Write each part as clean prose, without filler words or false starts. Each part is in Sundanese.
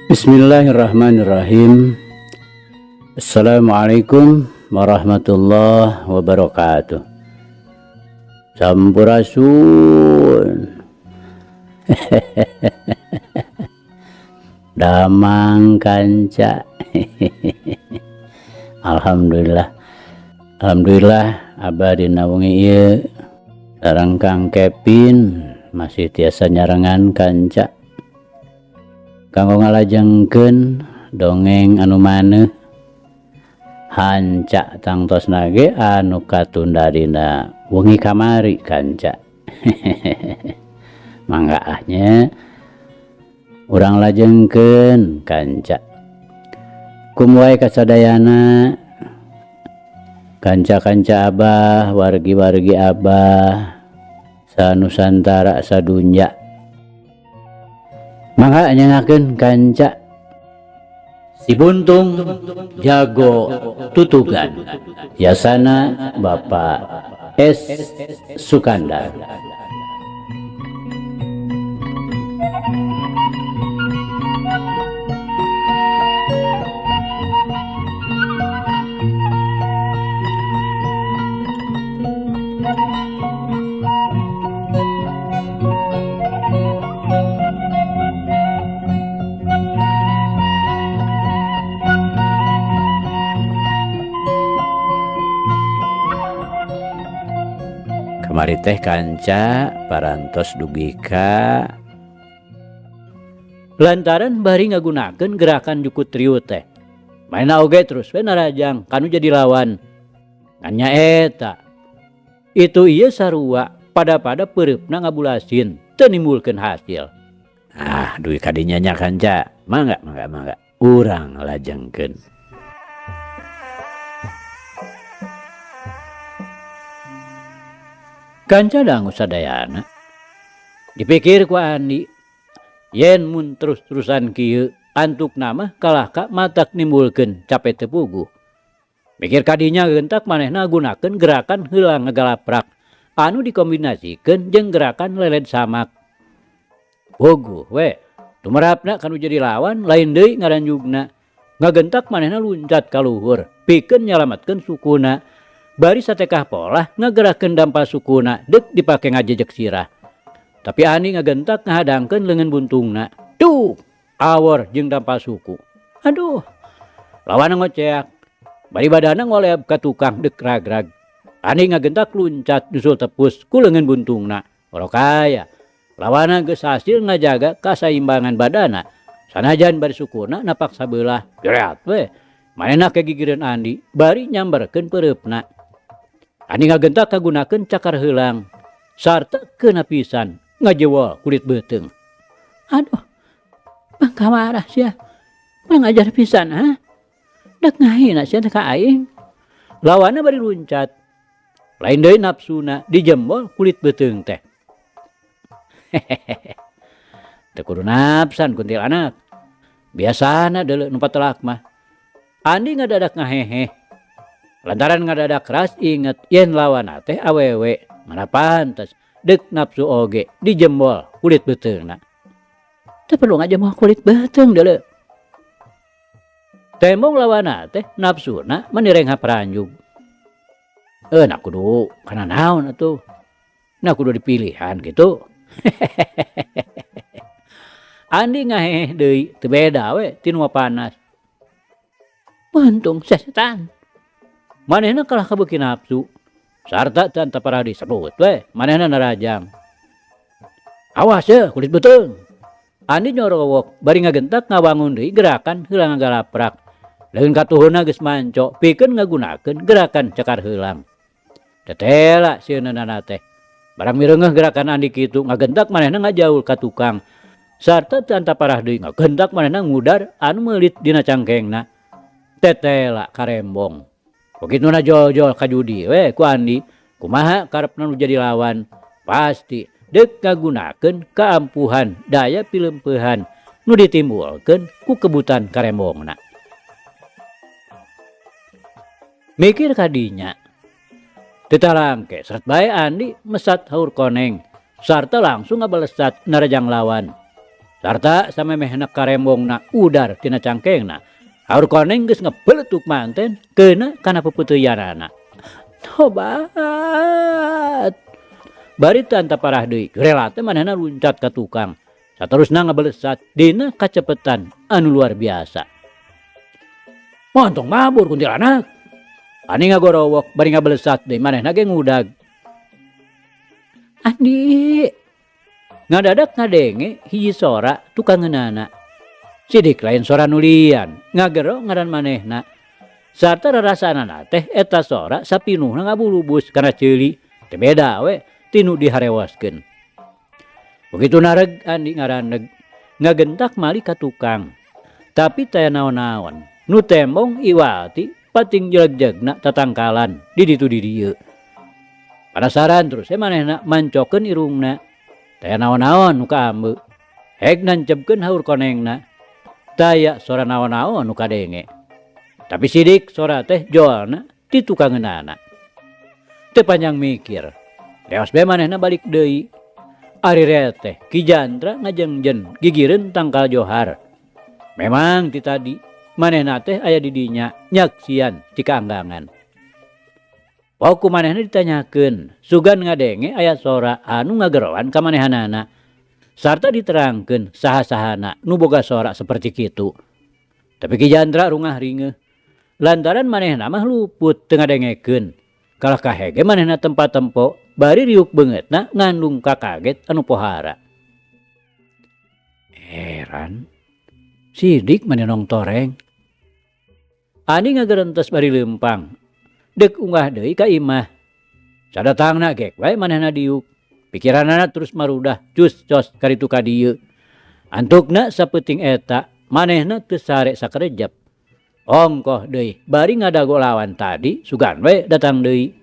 Bismillahirrahmanirrahim. Assalamualaikum warahmatullahi wabarakatuh. Sampurasun. Damang kanca. Alhamdulillah. Alhamdulillah abadi nawangi ieu sareng Kang Kevin masih tiasa nyarengan kanca kanggo ngalajengkeun dongeng anu maneh hanca tangtosna ge anu katunda dina wengi kamari kanca. Mangga ahnya urang lajengkeun kanca. Kumwae kasadayana kanca-kanca abah, wargi-wargi abah sanusantara sadunya. Mangga nyangakeun kanca si Buntung jago tutugan. Yasana Bapak S. Sukandar. Kamari teh kanca parantos dugika lantaran bari ngagunakeun gerakan jukut riut teh. Maena oge terus we narajang kanu jadi lawan. Ngan nyaeta itu ieu sarua pada peureupna ngabulasin teu nimbulkeun hasil. Duit kadinya nya kanca. Mangga. Urang lajengkeun. Kanca dangu sadayana dipikir ku Andi yen mun terus-terusan kieu antukna mah kalahka matak nimbulkeun capek teu puguh. Mikir kadinya gentak manehna gunakeun gerakan heula ngagalaprak anu dikombinasikeun jeung gerakan leled samak. Puguh we tumerapna kanu jadi lawan lain deui ngaranjugna. Ngagentak manehna luncat ka luhur pikeun nyalametkeun sukuna. Bari satekah polah ngagerakeun dampal sukuna deuk dipake ngajejek sirah. Tapi Ani ngagentak ngahadangkeun leungeun buntungna. Duh, awor jeung dampal suku. Aduh, lawan ngoceak. Bari badana ngoleab ka tukang deuk ragrag. Ani ngagentak luncat nyusul tepus ku leungeun buntungna. Orokaya, lawana geus hasil ngajaga kasaimbangan badana. Sanajan bari sukuna napak sabelah. Jereat we. Manehna kegigireun Andi bari nyamberkeun peureupna. Ani ngagentak kagunakeun cakar heulang sarta keuna pisan ngajewol kulit beuteung. Aduh, mangka marah sia. Mangajar pisan ha. Dak ngahina sia teh ka aing. Lawanna bari luncat. Lain deui nafsuna dijembol kulit beuteung teh. Teu kudu nafsan kuntilanak. Biasana deuleu nu patelak mah. Andi ngadadak ngaheheh. Lantaran ngadadak keras inget yen lawanna teh awewe, mana pantes deuk nafsu oge dijembol kulit beuteungna. Teu perlu ngajembol kulit beuteung deuleu. Tembong lawanna teh nafsuna menireng haparanjug. Nak kudu kana naon atuh? Nah kudu dipilihan gitu. Andi ngaheh deui teu beda we ti nu panas. Buntung setan. Manehna kalah kabeuki nafsu sarta teu antaparah disebut we manehna narajang. Awas ye kulit beuteung. Andi nyorowok bari ngagentak ngawangun deui gerakan heula ngagalaprak. Leun katuhuna geus manco pikeun ngagunakeun gerakan cakar heulang. Tetela sieunana teh. Barang mireungeuh gerakan Andi kitu ngagentak manehna ngajaul ka tukang. Sarta teu antaparah deui ngagentak manehna ngudar anu meulit dina cangkengna. Tetela karembong. Begituna jol-jol ka judi we ku Andi. Kumaha karepna nu jadi lawan? Pasti deuk ngagunakeun kaampuhan daya pilempeuhan nu ditimbulkeun ku kebutan karembongna. Mikir kadinya. Teu tarangke seret bae Andi mesat haur koneng sarta langsung ngabalesat narajang lawan. Sarta samemehna karembongna udar tina cangkengna. Haur koneng geus ngepeletuk manten keuna kana pepeuteyanana. Tobat. Bari tanta parah deui, rela teh manehna luncat ka tukang. Saterusna ngabelesat dina kacepetan anu luar biasa. Montong mabur kuntilanak. Ani ngagorowok bari ngabelesat deui manehna ge ngudag. Andi. Ngadadak ngadenge hiji sora tukangeunana. Sidik lain sora nulian, ngagero ngaran manehna. Sarta rarasanana teh eta sora sapinuhna ngabulubus kana ceuli, teh beda we tinu diharewaskeun. Begitu nareg Andi ngaraneg, ngagentak mali ka tukang. Tapi teu naon-naon, nu tembong iwati pating jeleg-jelegna tatangkalan di ditu di dieu. Penasaran terus manehna mancokeun irungna. Teu naon-naon nu kaambeu. Heg nancepkeun haur konengna. Daya sora naon-naon nu kadenge. Tapi sidik sora teh joalna ti tukangeunana. Teu panjang mikir. Leos bae manehna balik deui. Ari teh Ki Jantra ngajengjen gigireun tangkal johar. Memang ti tadi manehna teh aya di dinya nyaksian ti kaanggangan. Pokok manehna ditanyakeun, sugan ngadenge aya sora anu ngageroan ka manehanana. Sarta diterangkeun saha-sahana nu boga sora seperti kitu. Tapi Ki Jantra rungah ringeuh. Lantaran manehna mah luput teu ngadengekeun. Kalah kahege manehna tempo-tempo bari riuk beungeutna ngandung kakaget anu pohara. Heran. Sidik manenong toreng. Ani ngagerentos bari leumpang. Dek unggah deui ka imah. Sadatangna gek wae manehna diuk. Pikiranana terus marudah cus cos karitu ka dieu. Antukna sapeuting eta manehna teu sare sakarejep. Ongkoh deui bari ngadago lawan tadi sugan we datang deui.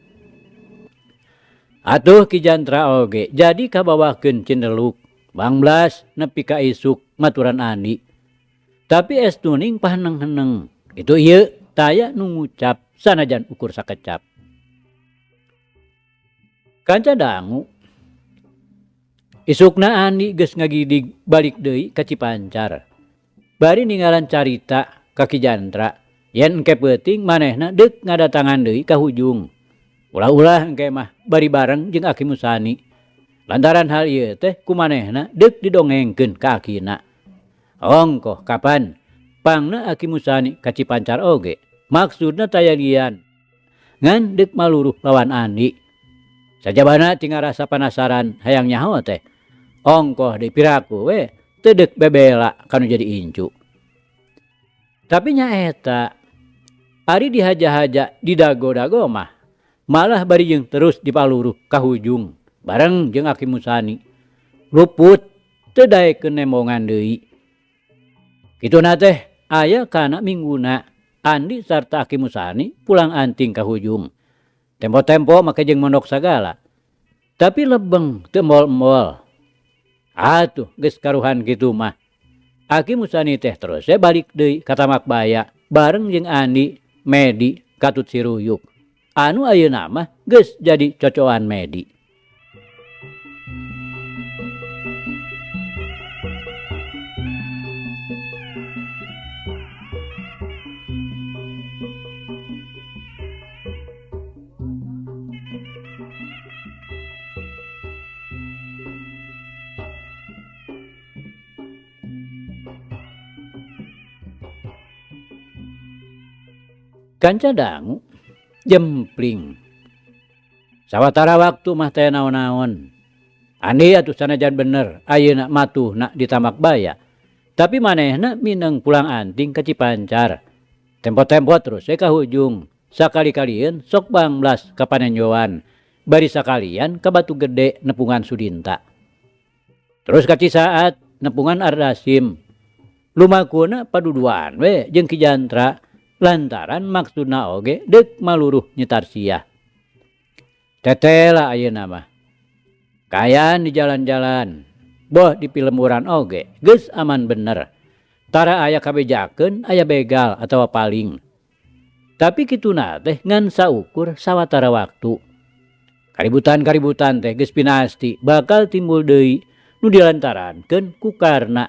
Atuh Ki Jantra oge jadi kabawakeun cindeluk. Banglas nepi ka isuk maturan Andi. Tapi estuning paheneng-heneng. Itu ieu taya nu ngucap sanajan ukur sakecap. Kanca dangu. Isukna Andi geus ngagidig balik deui ka Cipancar. Bari ninggalan carita ka Ki Jantra yen engke peuting manehna deuk ngadatangan deui ka Hujung. Ulah-ulah engke mah bari bareng jeung Aki Musani. Lantaran hal ieu teh ku manehna deuk didongengkeun ka akina. Ongkoh kapan pangna Aki Musani ka Cipancar oge. Maksudna taya lian. Ngan deuk maluruh lawan Andi. Sajabana tinggal rasa penasaran hayang nyaho teh. Ongkoh deui piraku we teu deuk bebela kanu jadi incu. Tapi nya eta ari dihaja-haja didago-dago mah malah bari jeung terus dipaluruh ka Hujung bareng jeung Aki Musani. Luput teu daekeun nembongan deui. Kituna teh aya kana mingguna Andi sarta Aki Musani pulang anting ka Hujung. Tempo-tempo make jeung mondok sagala. Tapi lebeng teu mol-mol. Atuh geus karuhan kitu mah. Aki Musani teh terus balik deui ka Tamakbaya bareng jeung Andi, Medi, Katut Siruyuk. Anu ayeuna mah geus jadi cocoan Medi. Kanca dangu jempling. Sawatara waktu mah teh naon-naon. Andi atuh sanajan bener ayeuna matuhna di Tamakbaya. Tapi manehna mineng pulang anting ka Cipancar. Tempo-tempo terus ka Hujung. Sakali-kalieun sok banglas ka Panenjoan. Bari sakalian ka Batu Gede nepungan Sudinta. Terus ka Cisaat nepungan Ardasim. Lumakuna paduduan we jeung Ki Jantra. Lantaran maksudna oge deuk maluruh nyetar siah. Tetela ayeuna mah. Kayaan di jalan-jalan. Boh di pilemuran oge geus aman bener. Tara aya kabejakeun aya begal atawa paling. Tapi kituna teh ngan saukur sawatara waktu. Kaributan-kaributan teh geus pinasti bakal timbul deui nu dilantarankeun ku karna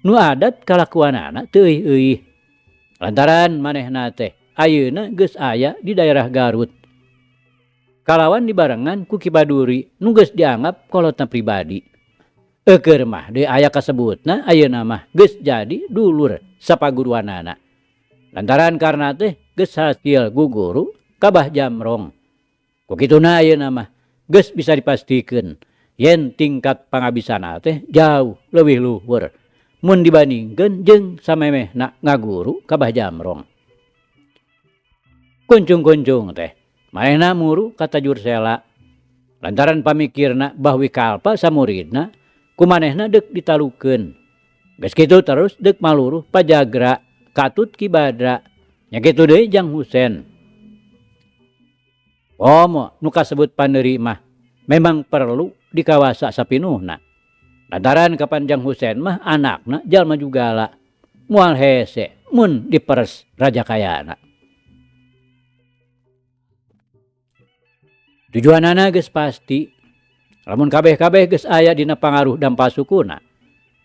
nu adat kalakuanana teu euih. Lantaran manehna teh ayeuna geus aya di daerah Garut. Kalawan dibarengan ku Ki Baduri nu geus dianggap kolotna pribadi. Keur mah deui aya kasebutna ayeuna mah geus jadi dulur sapaguruanana. Lantaran karna teh geus hasil guguru ka Bah Jamrong. Ku kituna ayeuna mah geus bisa dipastikeun yen tingkat pangabisana teh jauh leuwih luhur mun dibandingkeun jeung samemehna ngaguru ka Bah Jamrong. Kuncung-kuncung teh manehna muru ka Tajur Sela. Lantaran pamikirna bahwi kalpa samuridna ku manehna deuk ditalukeun. Geus kitu terus deuk maluruh pajagra katut Ki Badra. Nya kitu deui Jang Husen. Pomo nu kasebut Panderi mah memang perlu dikawasa sapinuhna. Lantaran kapan Jang Husen mah anakna jalma jugala. Moal hese mun diperes raja kayana. Tujuanana geus pasti. Lamun kabeh-kabeh geus aya dina pangaruh dampasukuna,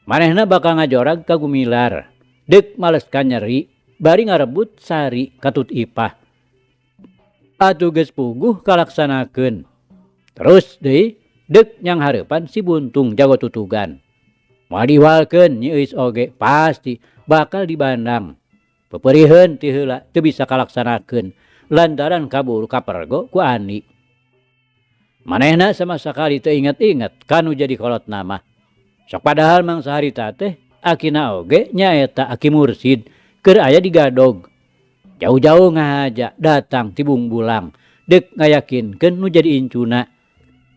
manehna bakal ngajorag ka Gumilar. Deuk maleskan nyeri bari ngarebut sari katut Ipah. Atuh geus puguh kalaksanakeun. Terus deui deuk nyang hareupan si Buntung jago tutugan. Moal diwalkeun nyi eus oge pasti bakal dibandang. Pepeuriheun ti heula teu bisa kalaksanakeun lantaran kaburu kapergo ku Ani. Manehna sama sakali teu inget-inget kanu jadi kolot nama. Sok padahal mangsa harita teh akina oge nyaeta Aki Mursid keur aya di Gadog. Jauh-jauh ngahaja datang ti Bungbulang deuk ngayakinkeun nu jadi incuna.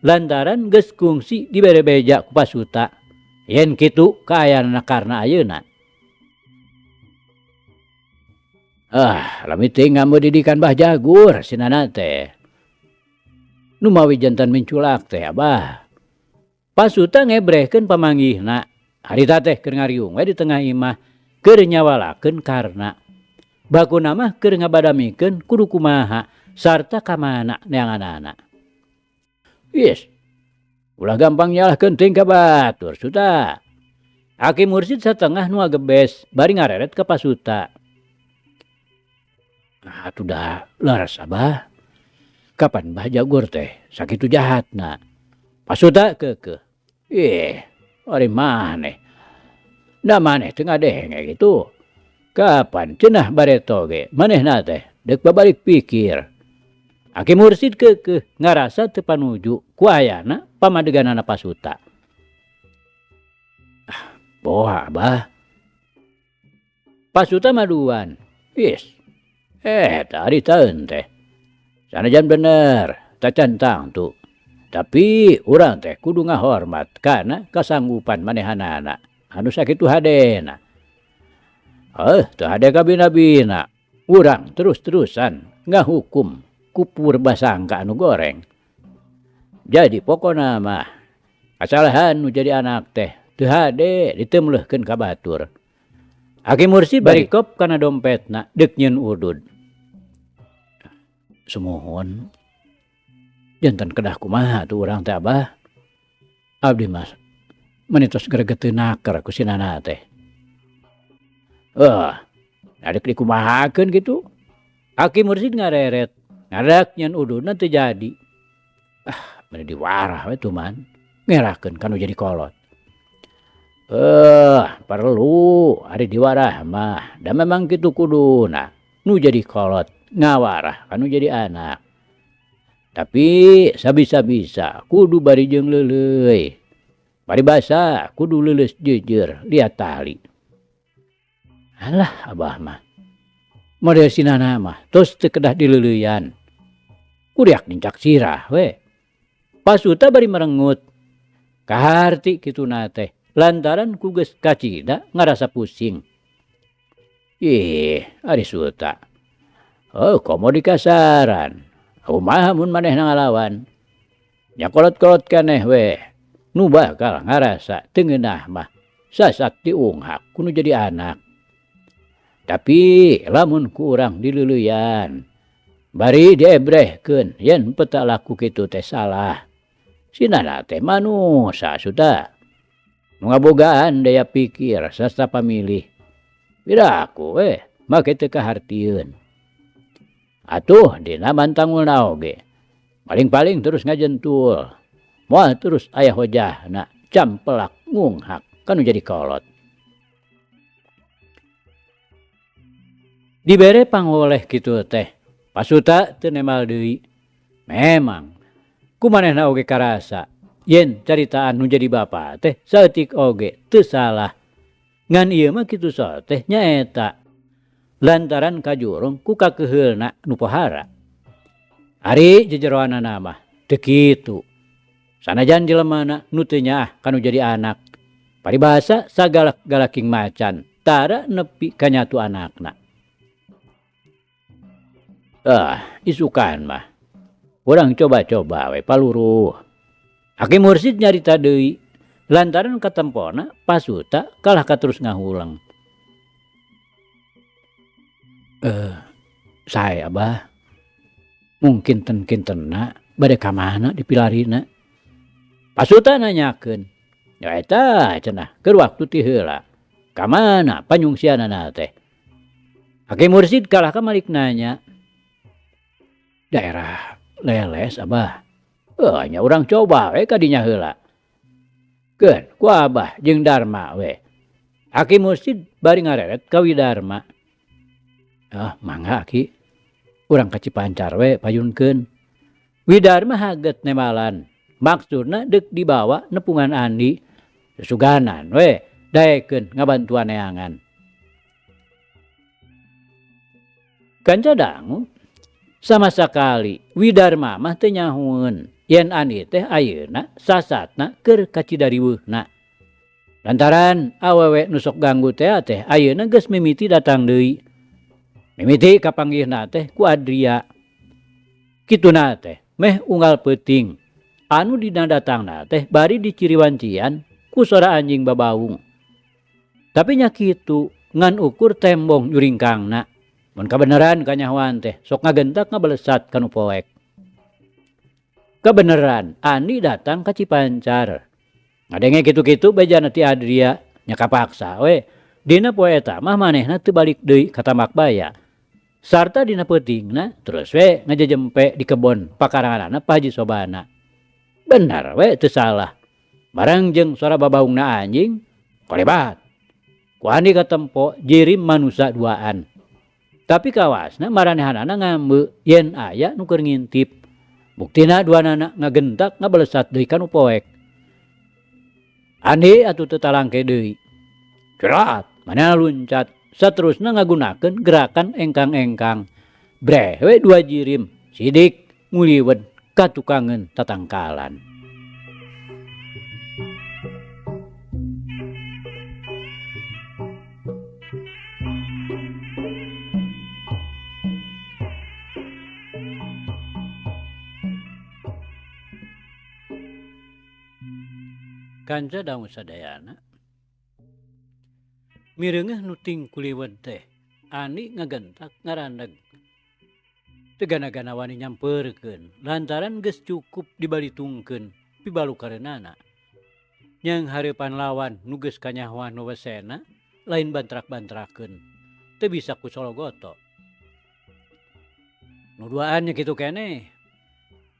Lantaran geus kungsi dibere beja ku Pasuta. Yen kitu kaayana karna ayeuna. Lami teh ngameu didikan Bah Jagur sinana teh. Nu mawi jantan minculak teh Abah. Pasuta ngebrehkeun pamanggihna. Harita teh keur ngariung we di tengah imah keur nyawalakeun karna. Bakuna mah keur ngabadamikeun kudu kumaha sarta ka mana neanganana. Yes. Ulah gampang nyalahkeun teuing ka batur Suta. Aki Mursid satengah nu agebes bari ngareret ka Pasuta. Atuh dah leres Abah. Kapan Bah Jagur teh sakitu jahatna. Pasuta keukeuh. Ari maneh. Da maneh teu ngadenge kitu. Kapan cenah bareto ge manehna teh deuk babalik pikir. Aki Mursid keukeuh ngarasa teu panuju ku ayana pamadeganana Pasuta. Poha Abah. Pasuta maduan. Tadi taeun teh. Sanajan bener, tacantang tu. Tapi urang teh kudu ngahormat kana kasanggupan manehanana anu sakitu hadena. Teu hade ka bina-bina. Urang terus-terusan ngahukum ku Purbasangka anu goreng. Jadi pokona mah kasalahan nu jadi anak teh teu hade diteumleuhkeun ka batur. Aki Mursid bari kop kana dompetna deuk nyieun udud. Sumohon. Janten kedah kumaha tuh urang teh Abah. Abdi mas menitos greget teu naker ku sinana teh. Adek dikumahakeun gitu. Aki Mursid ngareret. Ngadak nyeun ududna teu jadi. Meni diwarah we tuman. Ngerahkeun kanu jadi kolot. Perlu ari diwarah mah. Da memang kitu kuduna. Nu jadi kolot ngawarah kanu jadi anak. Tapi sabisa-bisa kudu bari jeung leuleuy. Bari basa kudu leuleus jeujeur liat tali. Alah Abah mah. Model sinana mah tos teu kedah dileuleuyan. Kuriak nincak sirah we. Pasuta bari merengut. Kaharti kituna teh lantaran ku geus kacida ngarasa pusing. Ari Suta. Komo di kasaran. Kumaha mun manehna ngalawan. Nya kolot-kolot keneh we. Nu bakal ngarasa teu ngeunah mah sasak diunghak kudu jadi anak. Tapi lamun ku urang dileuleuyan bari diebrehkeun yen peta laku kitu teh salah. Sinana teh manusa Suta. Nu ngabogaan daya pikir sasta pamilih. Piraku make teu kahartieun. Atuh dina bantangulna oge. Paling-paling terus ngajentul. Moal terus aya hojahna campelak ngunghak kanu jadi kolot. Dibere pangoleh kitu teh. Pasuta teu nemal deui. Memang kumanehna oge karasa yen caritaan nu jadi bapa teh saeutik oge teu salah. Ngan ieu mah kitu soal teh nyaeta lantaran kajurung ku kakeheulna nu pohara. Ari jejeroanana mah teu kitu. Sanajan jelemana nu teu nyaah kanu jadi anak. Paribasa sagalak-galaking macan tara nepi ka nyatu anakna. Isukan mah. Urang coba-coba we paluruh. Aki Mursid nyarita deui lantaran katempona pasuta kalah katerus ngahulang. Sae Abah. Mungkin kintenna bade ka mana dipilarina. Pasuta nanyakeun. Ya eta cenah keur waktu ti heula. Ka mana panyungsianana teh? Aki Mursid kalah ka malik nanya. Daerah Leles Abah. Nya urang coba we ka dinya heula. Keun ku Abah jeung Darma we. Aki Mursid bari ngareret ka Widarma. Mangga Aki. Urang ka Cipancar we payunkeun. Widarma haget nemalan. Maksudna deuk dibawa nepungan Andi. Susuganan we daekeun ngabantuan neangan. Kanca dangu sama sekali Widarma mah teu nyahoeun yen Andi teh ayeuna sasatna keur kacidariweuhna. Lantaran awewe nu sok ganggu teh ayeuna geus mimiti datang deui. Mimiti kapanggihna teh ku Adria. Kituna teh meh unggal peuting anu dina datangna teh bari diciriwancian ku sora anjing babaung. Tapi nya kitu ngan ukur tembong juringkangna. Mun kabeneran kanyahoan teh sok ngagentak ngabalesat kanu poek. Kebeneran Andi datang ka Cipancar. Ngadenge kitu-kitu bejana ti Adria nya kapaksa we. Dina poe eta mah manehna teu balik deui ka Tambakbaya. Sarta dina peutingna terus we ngajejempe di kebon pakaranganna Pak Haji Sobana. Bener we teu salah. Barang jeung sora babaungna anjing kolebat. Ku Andi katempo jirim manusa duaan. Tapi kawasna maranehanana ngambeu yen aya nu keur ngintip. Buktina duanana ngagentak ngabalesat deui kanu poek. Andi atuh teu talangke deui. Cerat, manehna luncat. Saterusna ngagunakeun gerakan engkang-engkang. Breh we dua jirim, sidik nguliwed katukangeun tatangkalan. Kanca dangu sadayana. Mireungeuh nu ting kuliwed teh Andi ngagentak ngarandeg. Teu gana-gana wani nyampeurkeun lantaran geus cukup dibalitungkeun pibalukareunana. Nyang hareupan lawan nu geus kanyahoan nu wesena lain bantrak-bantrakeun. Teu bisa ku sologoto. Nu duaan nya kitu keneh.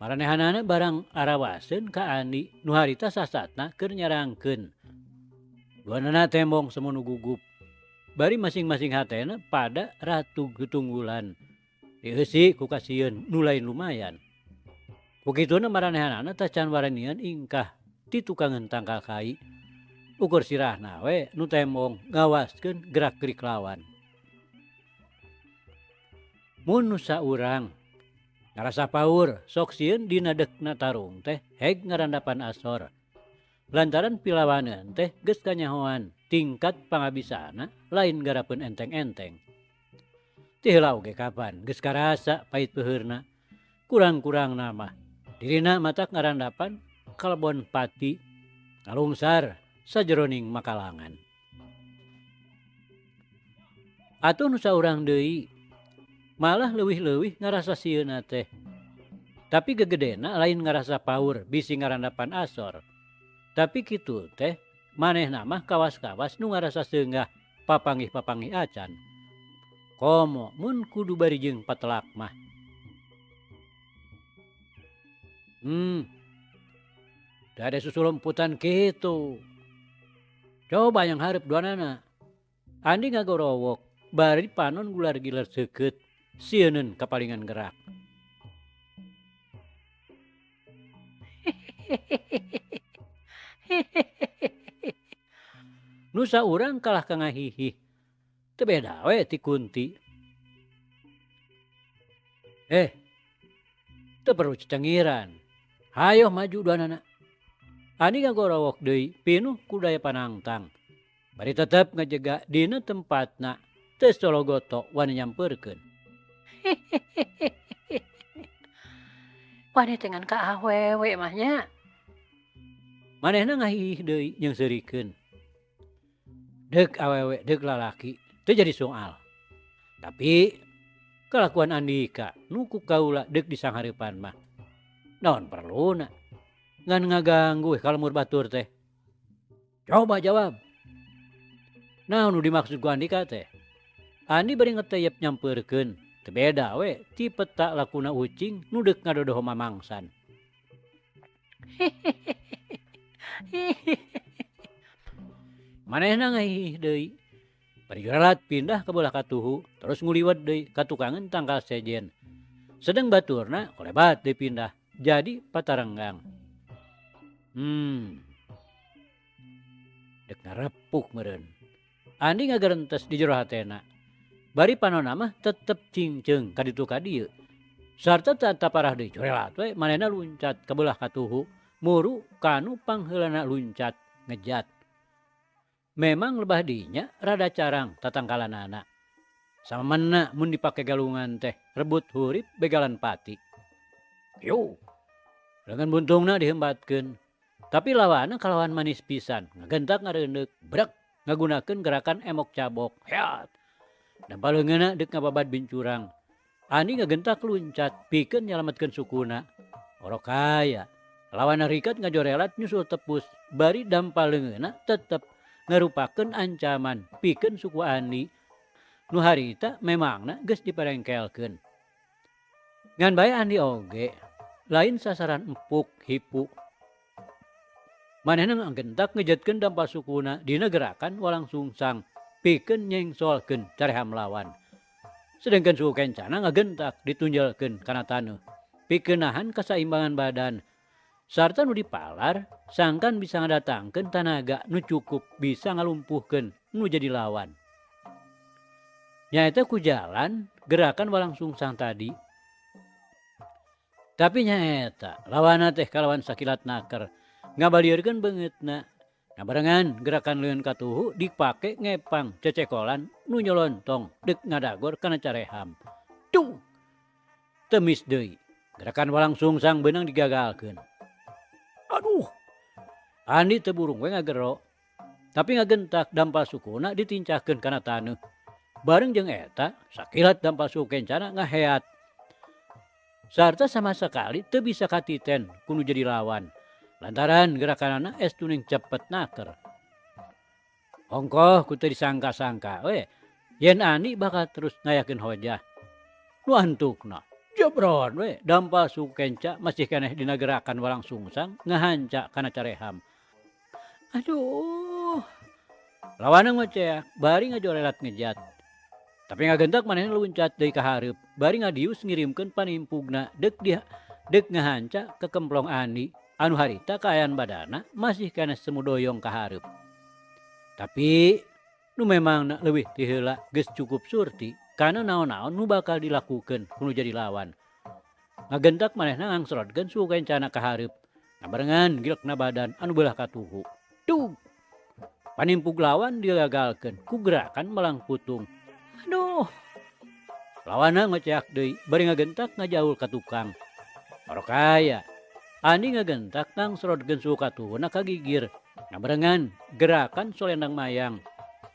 Maranehanana barang arawaseun ka Andi nu harita sasatna keur nyarangkeun. Duanana tembong semunu gugup. Bari masing-masing hatena pada ratu getunggulan. Dieusi ku kasieun nu lain lumayan. Ku kituna maranehanana teh can waranian ingkah ti tukangeun tangkal kai. Ukur sirahna we nu tembong ngawaskeun gerak-gerik lawan. Mun nu saurang ngarasa paur sok sieun dina dekna tarung teh heg ngarandapan asor. Lantaran pilawaneun teh geus kanyahoan tingkat pangabisana lain garapeun enteng-enteng. Ti heula oge kapan geus karasa pait peuheurna. Kurang-kurangna mah dirina matak ngarandapan kalebon pati ngalungsar sajeroning makalangan. Atuh nu saurang deui malah leuwih-leuwih ngarasa sieuna teh. Tapi gegedena lain ngarasa paur bisi ngarandapan asor. Tapi kitu teh manehna mah kawas-kawas nu ngarasa seunggah papangih-papangih acan. Komo mun kudu bari jeung patelak mah. Da ada susulumputan kitu. Coba yang hareup duanana. Andi ngagorowok bari panon gular-gilar seukeut sieun kapalingan gerak. Nusa urang kalah kangahihih. Teu beda we ti Kunti. Teu perlu cengiran. Hayo maju duanana. Andi ngagorowok deui pinuh ku daya panangtang. Bari tetep ngajaga dina tempatna teu sologoto wani nyampeurkeun. Wani dengan ka awewe mahnya. Manehna ngahihih deui jeung seurikeun. Deuk awewe deuk lalaki teu jadi soal. Tapi kalakuan Andika nu ku kaula deuk di sanghareupan mah. Naon perluna? Ngan ngaganggu kalau mur batur teh. Coba jawab. Naon nu dimaksud ku Andika teh? Andi bari ngeteyep nyampeurkeun. Teu beda we ti peta lakuna ucing nu deuk ngadodoho mamangsan. Manehna ngahih deui. Bari relat pindah ka belah katuhu terus nguliwet deui ka tukangan tangkal sejen. Sedeng baturna kolebat deui pindah jadi patarenggang. Dek ngarepuk meureun. Andi ngagarentes di jero hatena. Bari panonna mah tetep cingceung ka ditu ka dieu. Sarta teu parah deui corelat we manehna luncat ka belah katuhu muru kanu pangheulana luncat ngejat. Memang lebah dinya rada carang tatangkalanana. Samana mun dipake galungan teh rebut hurip begalan pati. Yo. Dengan buntungna dihembatkeun. Tapi lawanna kalawan manis pisan, ngagentak ngareundeuk, brek ngagunakeun gerakan emok cabok. Heat. Dan paleungeunna deuk ngababad bincurang. Andi ngagentak luncat pikeun nyalametkeun sukuna. Orok kaya. Lawanna rikat ngajorelat nyusul tepus. Bari dampaleungeunna tetep ngarupakeun ancaman pikeun suku Andi. Nu harita memangna geus diparengkelkeun. Ngan bae Andi oge lain sasaran empuk hipu. Manehna ngagentak ngejetkeun dampal sukuna dina gerakan walang sungsang pikeun nyengsolkeun careham lawan. Sedengkeun suku kencana ngagentak ditunjalkeun kana taneuh pikeun nahan kasaimbangan badan. Sarta nu dipalar sangkan bisa ngadatangkeun tanaga nu cukup bisa ngalumpuhkeun nu jadi lawan. Nyaeta ku jalan gerakan walang sungsang tadi. Tapi nyaeta lawanna teh kalawan sakilat naker ngabaliurkeun beungeutna. Ngabarengan gerakan leun katuhu dipake ngepang cecekolan nu nyolontong deuk ngadagor kana careham. Tuh. Temis deui. Gerakan walang sungsang beunang digagalkeun. Aduh. Andi teu burung we ngagero. Tapi ngagentak dampal sukuna ditincahkeun kana taneuh. Bareng jeung eta sakilat dampal suku kencana ngaheat. Sarta sama sekali teu bisa katiten kudu jadi lawan. Lantaran gerakanana estuning cepet naker. Ongkoh ku teu disangka-sangka we yen Andi bakal terus ngayakeun hojah. Nu antukna jebron we dampal suku kenca masih keneh dina gerakan walang sungsang ngahanca kana careham. Aduh. Lawanna ngoceak bari ngajorelat ngejat. Tapi ngagentak manehna luncat deui ka hareup bari ngadius ngirimkeun panimpugna deuk ngahanca ke kemplong Andi. Anu harita kaayaan badana masih kena semu doyong ka hareup. Tapi nu memang leuwih ti heula geus cukup surti kana naon-naon nu bakal dilakukeun kudu jadi lawan. Ngagentak manehna ngangsrodkeun suku kencana ka hareup. Ngabarengan gilekna badan anu beulah katuhu. Duh. Panimpug lawan digagalkeun ku gerakan melang putung. Aduh. Lawanna ngoceak deui bari ngagentak ngajaul ka tukang. Orok kaya. Andi ngagentak ngangsrodkeun suku katuhuna ka gigir. Ngabarengan gerakan solendang mayang.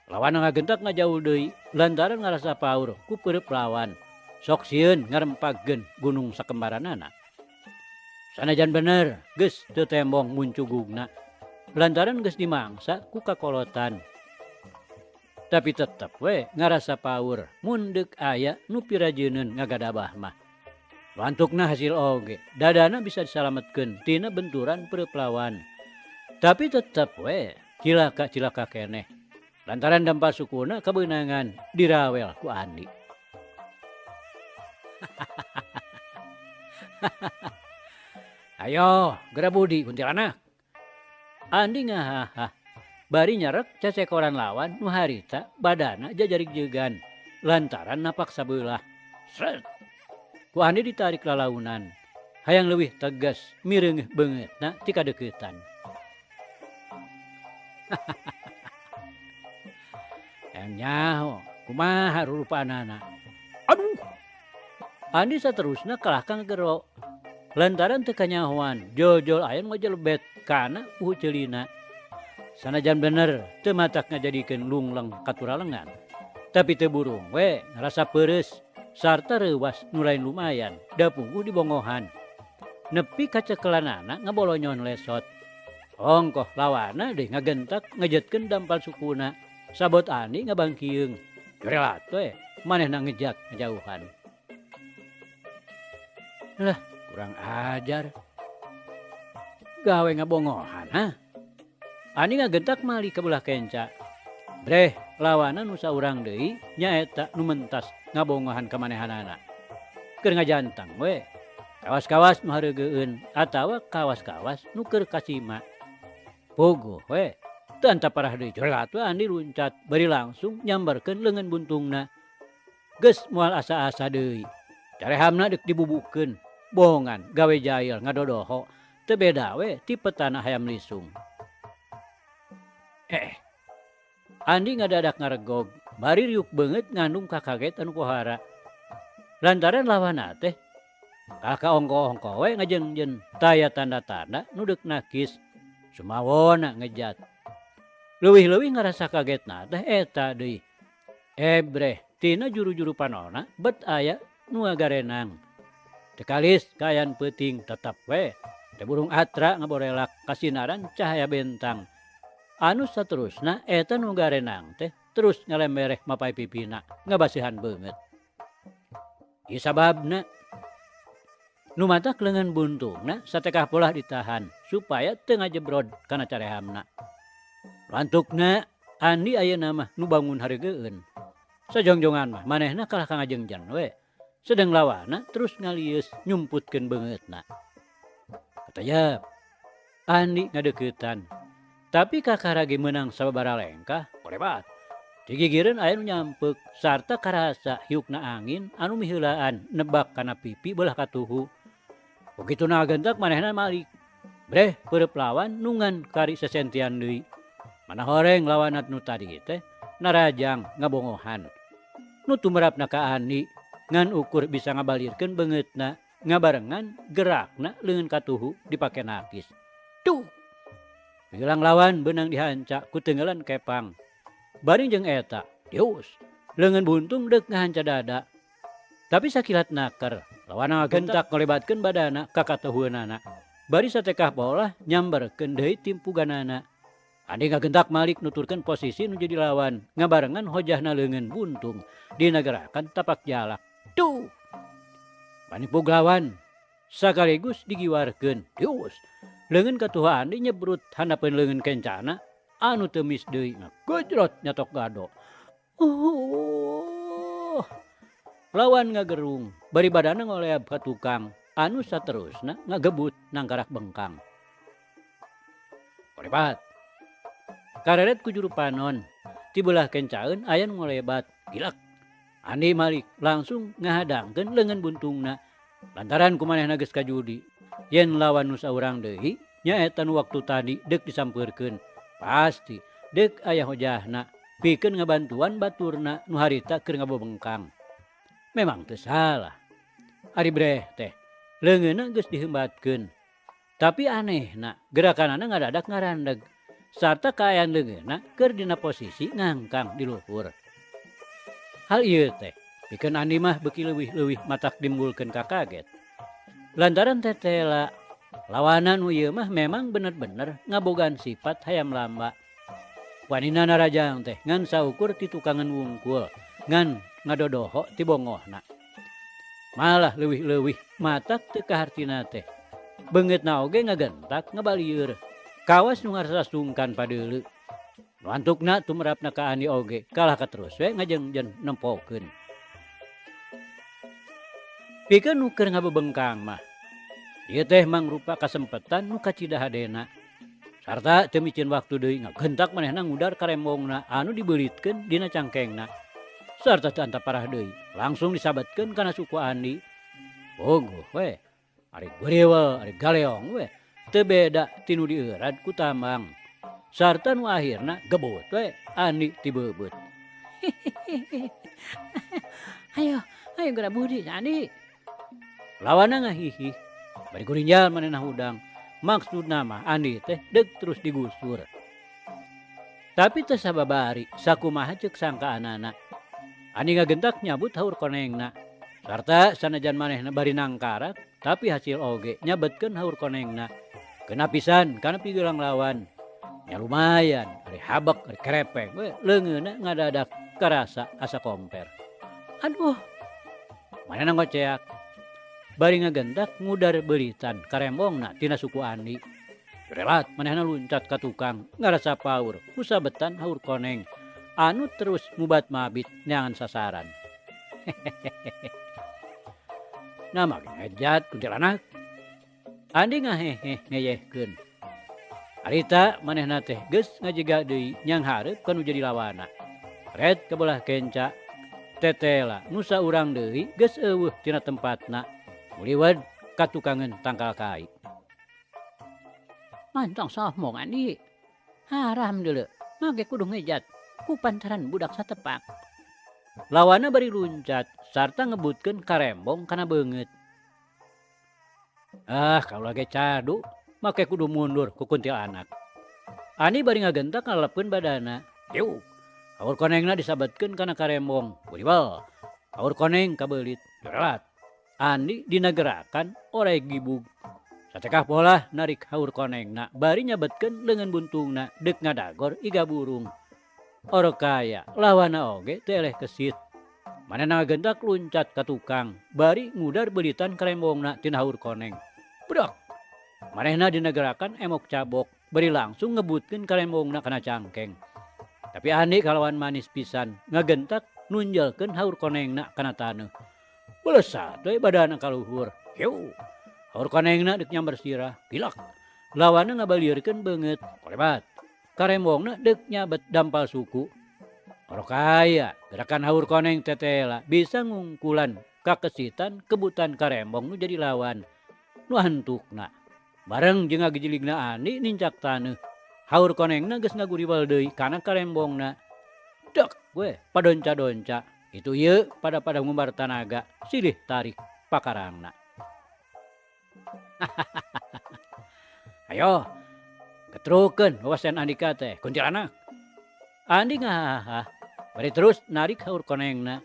Lawan ngagentak ngajaul deui lantaran ngarasa paur ku peureup lawan. Sok sieun ngarempagkeun gunung sakembaranana. Sanajan bener geus teu tembong muncugugna. lantaran geus dimangsa ku kakolotan. Tapi tetep we ngarasa power mun deuk aya nu pirajeuneun ngagadabah mah. Wantukna hasil oge, dadana bisa disalametkeun tina benturan pereup lawan. Tapi tetep we cilaka-cilaka keneh. Lantaran dampak sukuna kebenangan dirawel ku Andi. Ayo, gera budi kuntilanak. Andi ngahaha. Bari nyarek cecekoran lawan nu harita badana jajarik jegan. Lantaran napak sabelah. Sret. Ku Andi ditarik lalaunan. Hayang leuwih tegas mireungeuh beungeutna ti kadeuketan. Nyaho, kumaha rurupanana. Aduh. Andi saterusna kalah kang gero. Lantaran teu kanyahoan, jol-jol aya nu ngajelebet kana uhu ceulina. Sanajan bener teu matak ngajadikeun lungleng katuralengan. Tapi teu burung we ngarasa peureus sarta reuwas nu lain lumayan da pungguh di bongohan. Nepi ka cekelanana ngabolonyon lesot. Ongkoh lawana deui ngagentak ngejetkeun dampal sukuna. Sabot Andi ngabangkieung. Relat we manehna ngejat ngejauhan. Lah, kurang ajar. Gawe ngabongohan, ha? Andi ngagentak mali ka belah kenca. Breh, lawanan nu saurang deui nyaeta nu mentas ngabongohan ka manehanana. Keur ngajantang we. Kawas-kawas nu hareugeun atawa kawas-kawas nu keur kasima. Pogo we. Teu anta parah deui corelat we Andi luncat bari langsung nyambarkeun leungeun buntungna. Geus moal asa-asa deui. Carehamna deuk dibubukeun. Bohongan gawe jail ngadodoho. Teu beda we ti petana hayam lisung. Andi ngadadak ngaregog, bari riuk beungeut ngandung kakaget anu pohara. Lantaran lawana teh kaka ongko-ongko we ngajengjen taya tanda-tanda nu deuk nakis. Sumawona ngejat. Leuwih-leuwih ngarasa kagetna teh eta deui. Breh, tina juru-juru panona bet aya nu ngagarenang. Teu kalis kaayaan peuting tetep we. Teh burung atra ngaborelak kasinaran cahaya bentang. Anu saterusna eta nu garenang teh terus ngalembereh mapai pipina ngabasihan beungeut. Ieu sababna nu matak leungeun buntungna satekah polah ditahan supaya teu ngajebrod kana carehamna. Lantukna Andi ayeuna mah nu bangun hareugeun. Sajongjongan mah manehna kalah ka ngajengjan we. Sedeng lawana terus ngalieus nyumputkeun beungeutna. Katayap Andi ngadeuketan. Tapi kakarage menang sababara lengkah, kolebat. Digigireun aya nu nyampeuk sarta karasa hiukna angin anu miheulaan nebak kana pipi belah katuhu. Begitu ngagentak manehna malik. Breh peureup lawan nungan kari sesentian deui. Mana horeng lawanat nu tadi teh narajang ngabongohan. Nu tumrapna ka Andi ngan ukur bisa ngabalirkeun beungeutna ngabarengan gerakna leungeun katuhu dipake nakis. Tuh. Hilang lawan benang dihanca ku teunggelan kepang. Bari jeung eta, dius. Leungeun buntung deuk ngahanca dada. Tapi sakilat naker, lawan ngagentak ngolebatkeun badana ka katuhueunana. Bari satekah polah nyamberkeun deui timpuganana. Andi ngagentak malik nuturkeun posisi nu jadi lawan, ngabarengan hojahna leungeun buntung dina gerakan tapak jalak. Tuh. Panipug lawan sakaligus digiwarkeun, dius. Leungeun katuha Andi nyebrut handapeun leungeun kencana anu teu mis deui gojrot nyatok gado. Lawan ngagerung bari badana ngoleab ka tukang anu saterusna ngagebut nangkarak bengkang. Kolebat. Kareret ku juru panon ti beulah kencaeun aya nu ngolebat gilak. Andi malik langsung ngahadangkeun leungeun buntungna lantaran kumanehna geus kajudi. Yen lawan nu saurang deui nyaeta nu waktu tadi deuk disampeurkeun. Pasti deuk aya hojahna pikeun ngabantuan baturna nu harita keur ngabobengkang. Memang teu salah. Ari breh teh leungeunna geus diheumbatkeun. Tapi anehna gerakanana ngadadak ngarandeg sarta kaayaan leungeunna keur dina posisi ngangkang di luhur. Hal ieu teh pikeun Andi mah beuki leuwih-leuwih matak dimbulkeun kakaget. Lantaran tetela Lawanan nu ieu mah memang bener-bener ngabogan sifat hayam lamba. Wanina narajang teh ngan saukur ti tukangan wungkul, ngan ngadodoho ti bongohna. Malah leuwih-leuwih matak teu kahartina teh. Beungeutna oge ngagentak ngabalieur. Kawas nu ngarasa sungkan padeuleu. Nu antukna tumrapna ka Ani oge kalah katerus we ngajengjen nempokeun. Pikeun nu keur ngabebengkang mah. Ieu teh mangrupa kasempetan nu kacidahadena. Sarta teu micin waktu deui ngagentak manehna ngudar karembongna anu dibeulitkeun dina cangkengna. Sarta teu anta parah deui, langsung disabetkeun kana suku Andi. Bogoh we, ari geureewel, ari galeong we, teu beda ti nu dieurad ku tambang. Sarta nu akhirna gebut we Andi ti beubeut. Ayo geura budi Andi. Lawanna ngahihih, bari gurinjal manehna hudang. Maksudna mah Andi teh deuk terus digusur. Tapi teu sababari sakumaha ceuk sangkaanana. Andi ngagentak nyabut haur konengna. Sarta sanajan manehna bari nangkarak, tapi hasil oge nyabetkeun haur konengna. Kena pisan kana pigelang lawan. Ya lumayan, ari habek, ari kerepeng, we leungeunna ngadadak karasa asa komper. Aduh, Manehna ngoceak. Bari ngagentak ngudar beuritan karembongna tina suku Andi. Relat manehna luncat ka tukang ngarasa paur ku sabetan haur koneng anu terus mubat mabit neangan sasaran. Nama ngejat kuntilanak. Andi ngahehe ngeyehkeun. Arita manehna teh geus ngajega deui nyang hareup kanu jadi lawana. Red kabelah kenca tetela nu saurang deui geus eueuh tina tempatna. Muliwed katukangan tangkal kai. mantong sohmong Andi. Haram deuleu, mage kudu ngejat ku pantaran budak satepak. Lawana bari luncat sarta ngebutkeun karembong kana beungeut. Kaula ge cadu, make kudu mundur ku kuntilanak. Ani bari ngagentak ngalepkeun badana. Yuk, haur konengna disabetkeun kana karembong. Buriwel, haur koneng kabeulit. Relat. Andi dinagerakan orek gibug. Satekah pola narik haur konengna bari nyabetkeun leungeun buntungna deuk ngadagor iga burung. Orokaya lawana oge teu eleh kesit. Manehna ngagentak luncat ka tukang bari ngudar beuritan karembongna tina haur koneng. Bedak. Manehna dinagerakan emok cabok bari langsung ngebutkeun karembongna kana cangkeng. Tapi Andi kalawan manis pisan ngagentak nunjelkeun haur konengna kana taneuh. Belesat we badana kaluhur. Yuk, haur konengna deuk nyamber sirah. Pilak. Lawana ngabalieurkeun beungeut. Kolebat. Karembongna deuk nyabet dampal suku. Orokaya gerakan haur koneng tetela bisa ngungkulan kakesitan kebutan karembong nu jadi lawan. Nu hantukna. Bareng jeung ngagejiligna Andi nincak taneuh. Haur konengna geus ngaguriwal deui kana karembongna. Dek we padonca-donca. Itu ieu pada ngumbar tanaga silih tarik pakarangna. Ayo, ketrukeun wawasan Andika teh kuntilanak. Andi ngahaha, bari terus narik haur konengna.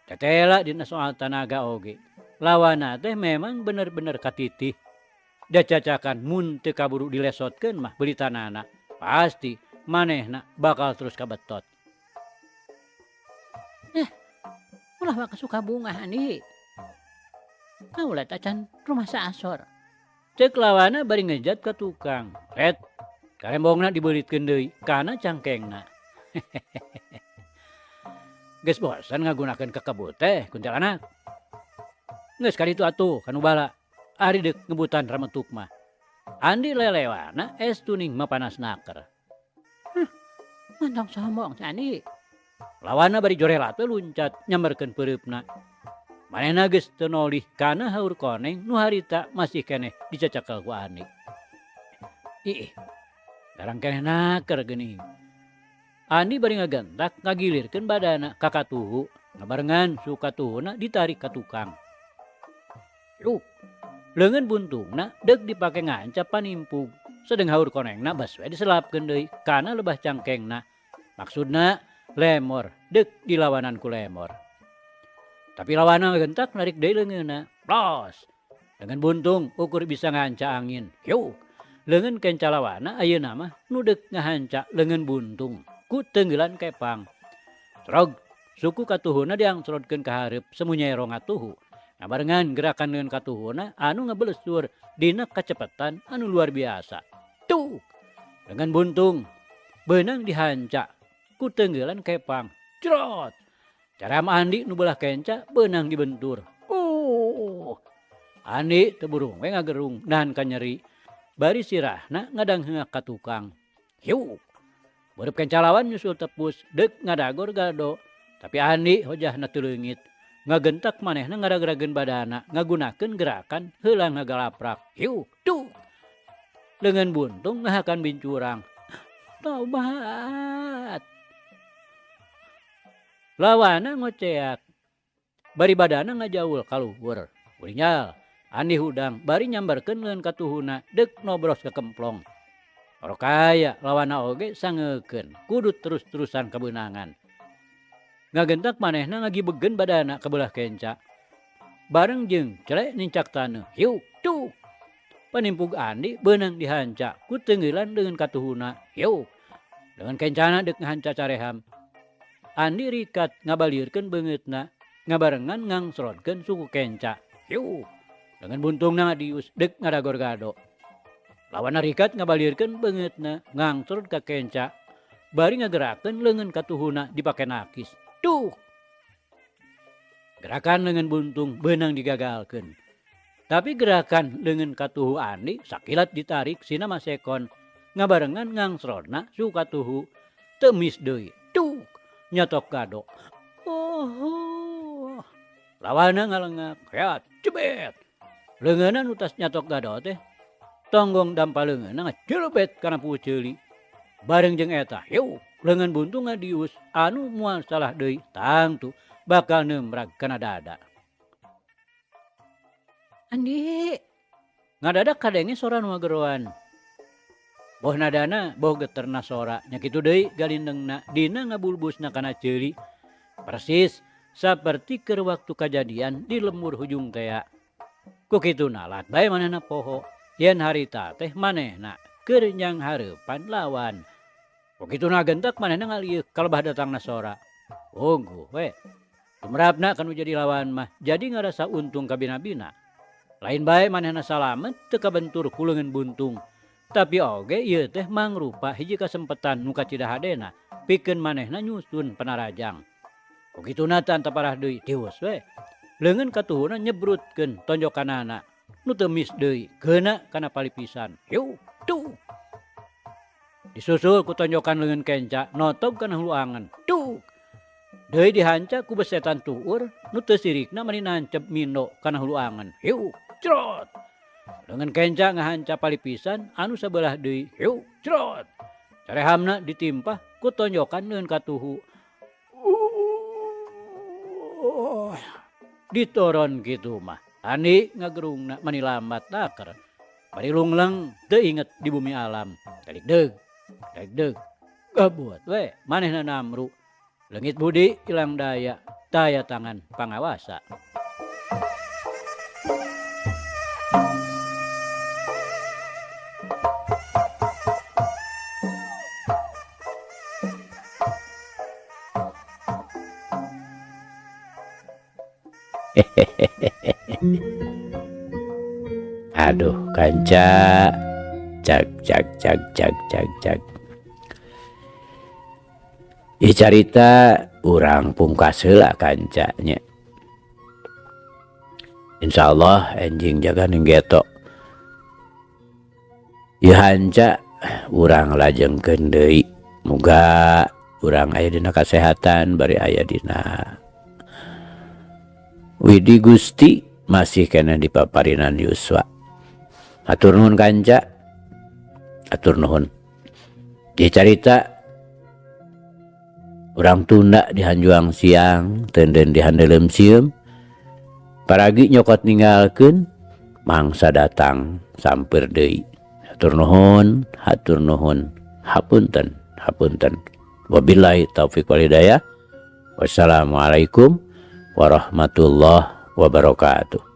Tetela dina soal tanaga oge. Lawana teh memang bener-bener katitih. Da cacakan mun teu kaburu dilesotkeun mah beuritanana, pasti manehna bakal terus kabetot. Ulah maka suka bunga Andi. Kaula tacan rumah saasor. Ceuk lawana bari ngejat ka tukang. Red, karembongna dibeulitkeun deui kana cangkengna. Geus bosan ngagunakeun kekebut teh kuntilanak. Geus kaditu atuh kanu bala. Ari deuk ngebutan rametuk mah. Andi lelewana es tuning mapanas naker. Mantong sohmong Andi. Lawana bari jorelat we luncat nyamberkeun peureupna. Manehna geus teu nolih kana haur koneng nu harita masih keneh dicacakel ku Andi. Ih, garang keneh naker geuning. Andi bari ngagentak ngagilirkeun badana ka katuhu, ngabarengan su katuhuna ditarik ka tukang. Yuk, leungeun buntungna deuk dipake ngancap panimpug. Sedeng haur konengna bas we diselapkeun deui kana lebah cangkengna. Maksudna lemor deuk dilawanan ku lemor. Tapi lawana ngagentak narik deui leungeunna. Plos. Dengan buntung ukur bisa nganca angin. Yuk, leungeun kenca lawana ayeuna mah nu deuk ngahanca leungeun buntung ku tenggelan kepang. Trog, suku katuhuna diangsrodkeun ka hareup semuanya ero ngatuhu. Ngabarengan gerakan leungeun katuhuna anu ngabeulesur dina kacepetan anu luar biasa. Tuh, leungeun buntung beunang dihanca ku tenggelan kepang. Crot. Caram Andi nu belah kenca beunang dibentur. Andi teu burung we ngagerung nahan ka nyeri. Bari sirahna ngadangheuak ka tukang. Hiu. Beureum kenca lawan nyusul tepus deuk ngadagor gado. Tapi Andi hojahna teu leungit. Ngagentak manehna ngarag-rageun badana ngagunakeun gerakan heula ngagalaprak. Hiu. Tuh. Leungeun buntung ngahakan bincurang. Tobat. Lawana ngoceak. Bari badana ngajaul kaluhur. Uringal. Andi hudang bari nyambarkeun leungeun katuhuna deuk nobros ka kemplong. Orokaya lawana oge sangeukeun kudu terus-terusan kebeunangan. Ngagentak manehna ngagibeugeun badana ka beulah kenca. Bareng jeung celek nincak taneuh. Hiu, tuh. Panimpug Andi beunang dihanca ku tenggelan leungeun katuhuna. Hiu. Leungeun kencana deuk ngahanca careham. Andi rikat ngabaliurkeun beungeutna ngabarengan ngangsrodkeun suku kenca. Hiu. Dengan buntungna ngadius deuk ngadagor gado. Lawan rikat ngabaliurkeun beungeutna ngangsrod ka kenca. Bari ngagerakeun leungeun katuhuna dipake nakis. Tuh. Gerakan leungeun buntung beunang digagalkeun. Tapi gerakan leungeun katuhu Andi sakilat ditarik sina masekon ngabarengan ngangsrodna suku katuhu teu mis deui. Tuh. Nyatok gado. Oh. Lawana ngalengak. Ya, cebet. Leungeunna nu tas nyatok gado teh tonggong dampal leungeunna ngacelebet kana puceuli. Bareng jeung eta, hiu, leungeun buntung ngadius anu moal salah deui tangtu bakal nembrag kana dada. Andi, Ngadadak kadenge sora nu ngageroan. Boh nadana boh geterna sora nya kitu deui galindengna dina ngabulbusna kana ceuli. Persis saperti keur waktu kajadian di lembur hujung tea. Ku kitu nalat bae manehna poho yen harita teh manehna keur nyang hareupan lawan. Ku kitu nagentak manehna ngalieu kalebah datangna sora. Ongguh we. Tumrapna kanu jadi lawan mah jadi ngarasa untung ka bina-bina. Lain bae manehna salamet teu kabentur ku leungeun buntung. Tapi oge ieu teh mangrupa hiji kasempetan nu kacidahadena pikeun manehna nyusun panarajang. Ku kituna teu antaparah deui tiwas we. Leungeun katuhuna nyebrutkeun tonjokanana nu teu mis deui geuna kana palipisan. Hiu, tuh. Disusul ku tonjokan leungeun kenca notog kana hulu angen. Tuh. Deui dihanca ku besetan tuur nu teu sirikna mani nancep mindo kana hulu angen. Hiu, crot. Leungeun kenca ngahanca palipisan anu sabelah deui. Hiu, crot. Carehamna ditimpah ku tonjokan leungeun katuhu. Ditoron gitu mah. Andi ngagerungna mani lambat taker. Bari lungleng teu inget di bumi alam. Dalik deug. Gabuat we manehna namru. Leungit budi ilang daya, daya tangan pangawasa. Aduh kanca cak. Ieu carita urang pungkas heula kanca nya. Insyaallah enjing jaga ninggeto. Ieu hanca urang lajengkeun deui. Muga urang aya dina kasehatan bari aya dina Widi Gusti masih kena dipaparinan yuswa. Atur nuhun kanca. Atur nuhun. Ieu carita urang tunda di hanjuang siang teunden di handeulem sieum. Paragi nyokot ninggalkeun mangsa datang sampeur deui. Hatur nuhun. Hapunten. Wabillahi taufik wal hidayah. Wassalamualaikum warahmatullahi wabarakatuh.